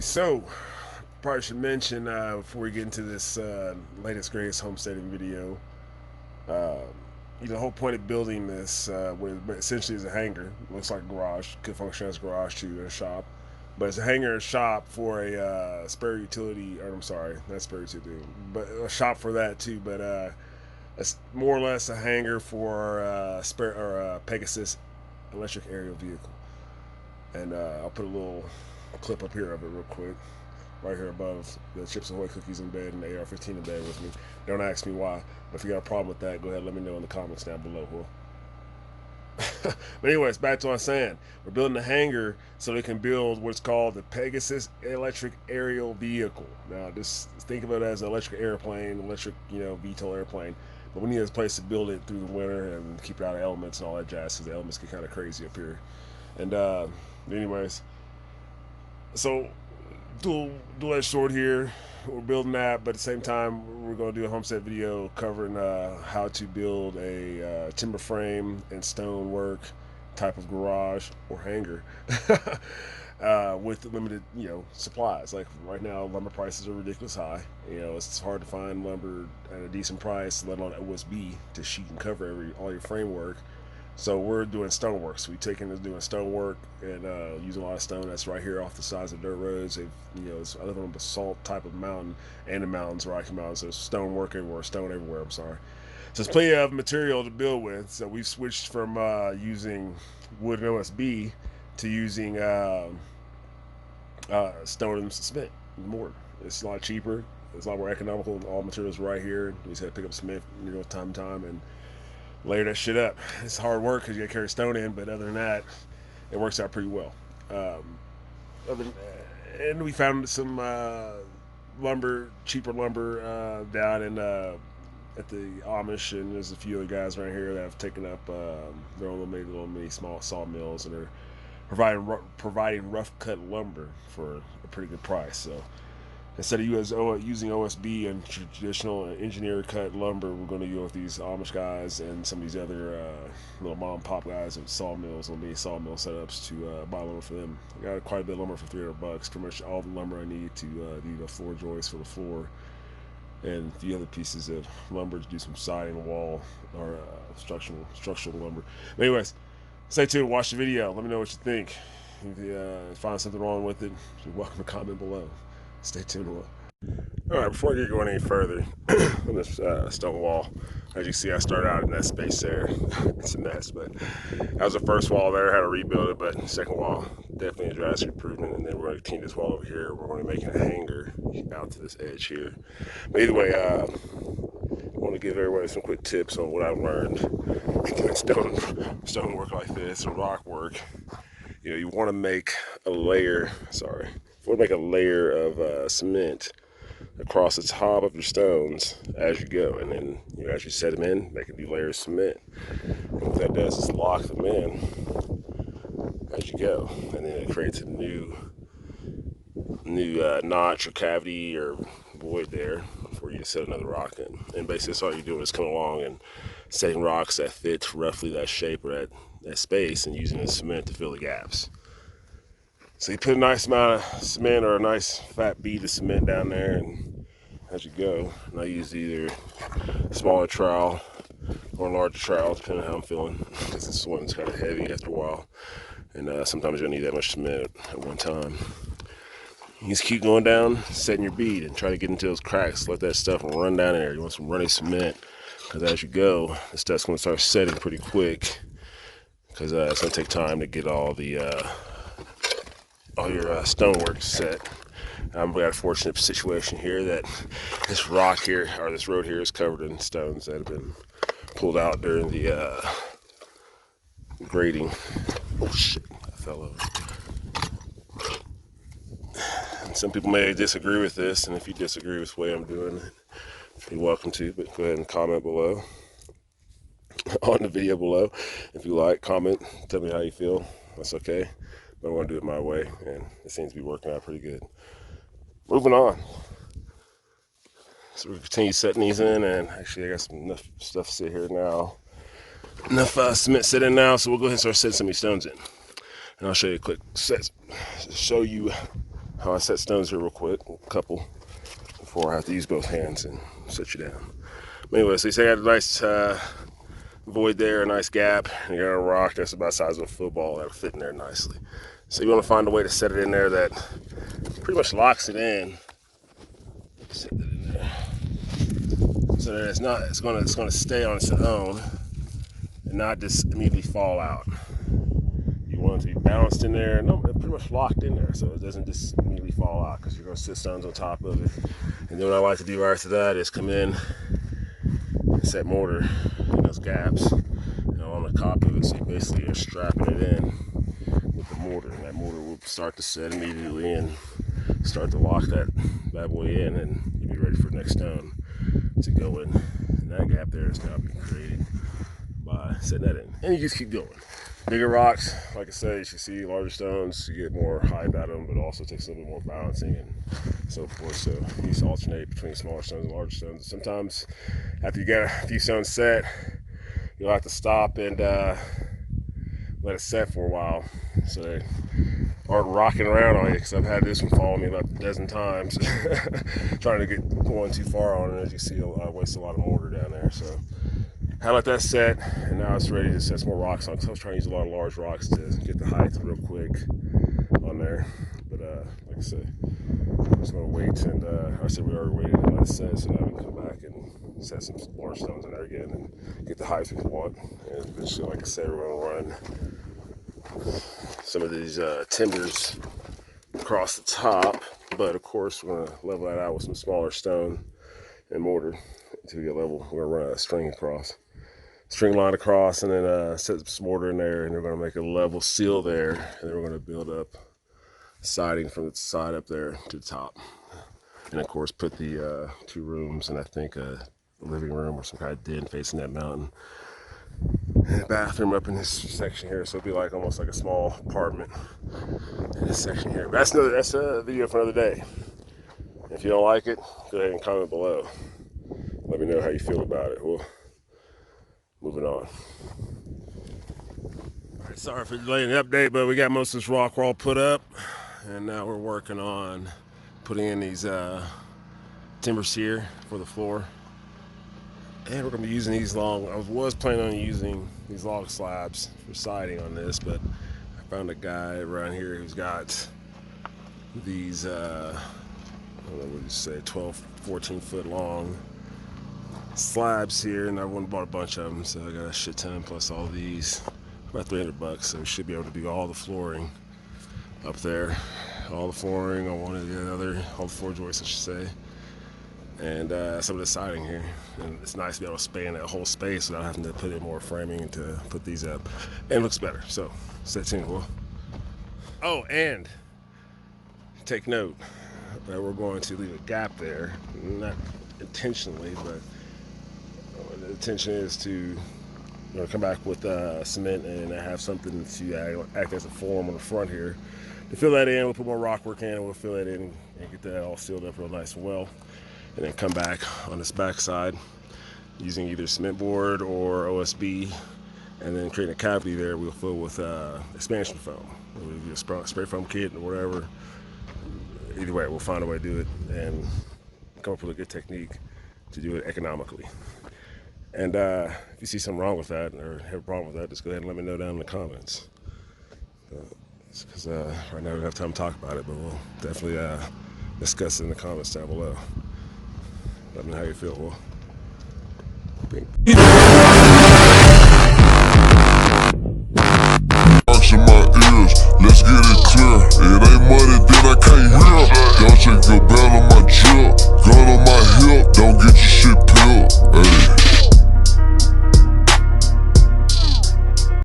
So probably should mention before we get into this latest greatest homesteading video, uh, the whole point of building this, what essentially is a hangar, looks like a garage, could function as a garage too, and a shop, but it's a hangar and shop for a spare utility, or I'm sorry, not spare utility, but a shop for that too, but it's more or less a hangar for spare or Pegasus electric aerial vehicle. And I'll put a little clip up here of it real quick, right here above the Chips Ahoy cookies in bed and the AR-15 in bed with me. Don't ask me why, but if you got a problem with that, go ahead and let me know in the comments down below, Will. But anyways, back to what I'm saying. We're building a hangar so they can build what's called the Pegasus electric aerial vehicle. Now, just think of it as an electric airplane, electric, VTOL airplane. But we need a place to build it through the winter and keep it out of elements and all that jazz, because the elements get kind of crazy up here. And anyways, so do that short here. We're building that, but at the same time, we're going to do a homestead video covering how to build a timber frame and stonework type of garage or hangar with limited, supplies. Like right now, lumber prices are ridiculous high. It's hard to find lumber at a decent price, let alone OSB to sheet and cover all your framework. So we're doing stonework. So we taking and doing stonework and using a lot of stone that's right here off the sides of dirt roads. I live on a basalt type of mountain, and the mountains, Rocky Mountains. So stonework everywhere, stone everywhere. I'm sorry. So there's plenty of material to build with. So we've switched from using wood and OSB to using stone and cement and mortar. It's a lot cheaper. It's a lot more economical. All materials right here. We just had to pick up cement, time to time and layer that shit up. It's hard work because you gotta carry stone in, but other than that, it works out pretty well. And we found some cheaper lumber down in at the Amish, and there's a few other guys around here that have taken up their own little mini small sawmills, and they're providing rough cut lumber for a pretty good price. So instead of using OSB and traditional engineer cut lumber, we're going to go with these Amish guys and some of these other little mom and pop guys with sawmills, little mini sawmill setups to buy lumber for them. I got quite a bit of lumber for $300. Pretty much all the lumber I need to do the floor joists for the floor, and a few other pieces of lumber to do some siding, wall, or structural lumber. But anyways, stay tuned, watch the video, let me know what you think. If you find something wrong with it, you're welcome to comment below. Stay tuned. Alright, before I get going any further on this stone wall, as you can see, I started out in that space there. It's a mess, but that was the first wall there. I had to rebuild it, but the second wall, definitely a drastic improvement. And then we're going to continue this wall over here. We're going to make a hangar out to this edge here. But either way, I want to give everybody some quick tips on what I've learned doing stone work like this, or rock work. You want to make a layer, of cement across the top of your stones as you go, and then as you set them in, they can be layers of cement. And what that does is lock them in as you go, and then it creates a new notch or cavity or void there for you to set another rock in. And basically, that's all you're doing is coming along and setting rocks that fit roughly that shape or that space, and using the cement to fill the gaps. So you put a nice amount of cement or a nice fat bead of cement down there, and as you go, and I use either a smaller trowel or a larger trowel, depending on how I'm feeling, because this one's kind of heavy after a while, and sometimes you don't need that much cement at one time. You just keep going down, setting your bead, and try to get into those cracks. Let that stuff run down there. You want some runny cement, because as you go, the stuff's going to start setting pretty quick, because it's going to take time to get all your stonework set. We got a fortunate situation here that this rock here, or this road here, is covered in stones that have been pulled out during the grading. Oh shit, I fell over. And some people may disagree with this, and if you disagree with the way I'm doing it, you're welcome to, but go ahead and comment below on the video below. If you like, comment, tell me how you feel. That's okay. But I want to do it my way, and it seems to be working out pretty good. Moving on. So we continue setting these in, and actually I got some enough stuff to sit here now. Enough cement sitting now, so we'll go ahead and start setting some of these stones in. And I'll show you a quick set, show you I'll set stones here real quick, a couple, before I have to use both hands and set you down. But anyway, so you say I had a nice void there, a nice gap, and you got a rock that's about the size of a football that'll fit in there nicely. So you want to find a way to set it in there that pretty much locks it in. Set that in there so that it's gonna stay on its own and not just immediately fall out. You want it to be balanced in there, no, pretty much locked in there, so it doesn't just immediately fall out, because you're gonna sit stones on top of it. And then what I like to do right after that is come in and set mortar in those gaps, on the top of it, so you basically are strapping it in with the mortar, and that mortar will start to set immediately and start to lock that bad boy in, and you'll be ready for the next stone to go in. And that gap there is now being created by setting that in, and you just keep going. Bigger rocks, like I said, you should see larger stones, you get more height out of them, but also takes a little bit more balancing and so forth. So you need to alternate between smaller stones and larger stones. Sometimes after you get a few stones set, you'll have to stop and let it set for a while so they aren't rocking around on you, because I've had this one follow me about a dozen times trying to get going too far on it. As you see, I waste a lot of mortar down there. So I let that set, and now it's ready to set some more rocks on. So I was trying to use a lot of large rocks to get the height real quick on there. But like I said, I'm just going to wait, and I said we already waited and let it set, so now we can come back and set some large stones in there again and get the height we want. And eventually, like I said, we're going to run some of these timbers across the top, but of course we're going to level that out with some smaller stone and mortar until we get level. We're going to run a string line across, and then set some mortar in there, and we're going to make a level seal there, and then we're going to build up siding from the side up there to the top, and of course put the 2 rooms and I think a living room or some kind of den facing that mountain, and a bathroom up in this section here, so it'll be like almost like a small apartment in this section here. But that's a video for another day. If you don't like it, go ahead and comment below. Let me know how you feel about it. Well, moving on. All right, sorry for delaying the update, but we got most of this rock wall put up, and now we're working on putting in these timbers here for the floor. And we're going to be using these long, I was planning on using these log slabs for siding on this, but I found a guy around here who's got these, I don't know what you say, 12, 14 foot long slabs here, and I went and bought a bunch of them, so I got a shit ton plus all these, about $300, so we should be able to do all the flooring up there, all the flooring on one of the other, all the floor joists I should say, and some of the siding here. And it's nice to be able to span that whole space without having to put in more framing to put these up, and it looks better. So stay tuned. Well, oh, and take note that we're going to leave a gap there, not intentionally, but the intention is to come back with cement and have something to act as a form on the front here to fill that in. We'll put more rock work in, and we'll fill that in and get that all sealed up real nice and well, and then come back on this back side using either cement board or OSB, and then creating a cavity there we'll fill with expansion foam. We'll do a spray foam kit or whatever. Either way, we'll find a way to do it and come up with a good technique to do it economically. And if you see something wrong with that or have a problem with that, just go ahead and let me know down in the comments. Because right now we don't have time to talk about it, but we'll definitely discuss it in the comments down below. Let me know how you feel. Well,